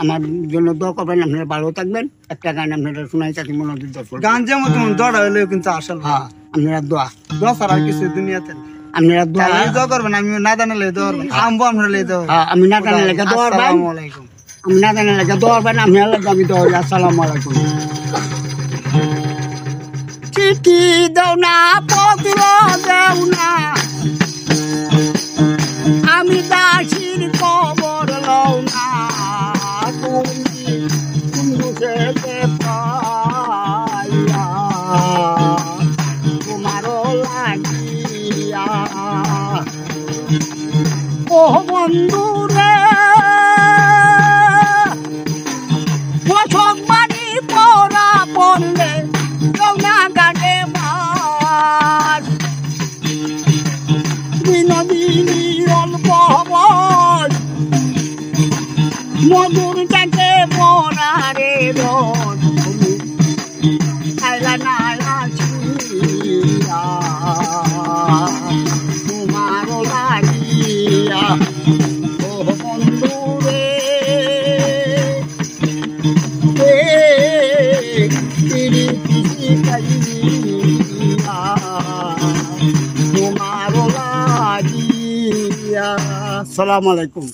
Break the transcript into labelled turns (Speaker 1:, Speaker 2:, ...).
Speaker 1: আমার জন্য দোয়া করবেন, আপনারা ভালো থাকবেন। একটা গান আপনারা শোনাই চাকরি মনোযোগ দর্শক।
Speaker 2: গান যেমন তেমন দড়া হইলেও কিন্তু আসল।
Speaker 1: হ্যাঁ, আপনারা দোয়া
Speaker 2: ছাড়া আর কিছু দুনিয়াতে নেই।
Speaker 1: আপনারা দোয়া
Speaker 2: দোয়া করবেন, আমি না জানালে দোয়া করবেন, আমবো আপনারা লে দোয়া।
Speaker 1: আমি না জানা লেখা দোয়া করবেন,
Speaker 2: আসসালামু আলাইকুম।
Speaker 1: আমি না জানা লেখা দোয়া করবেন, আমি আল্লাহ আমি দোয়া করি। আসসালামু আলাইকুম। চিঠি দাও না, পত্র দাও না, আমি দাসির খবর লও না। তুমি যেতে পাইয়া তোমারও লাগিয়া, ও বন্ধু রে সম্মানী পরা পড়লে না গানে মাস বিনোদিনী অল্প মধুর যাকে পরা রে খাইলা না তোমার লাগিয়া, ও বন্ধু রে তোমার লাগিয়া। আসসালামু আলাইকুম।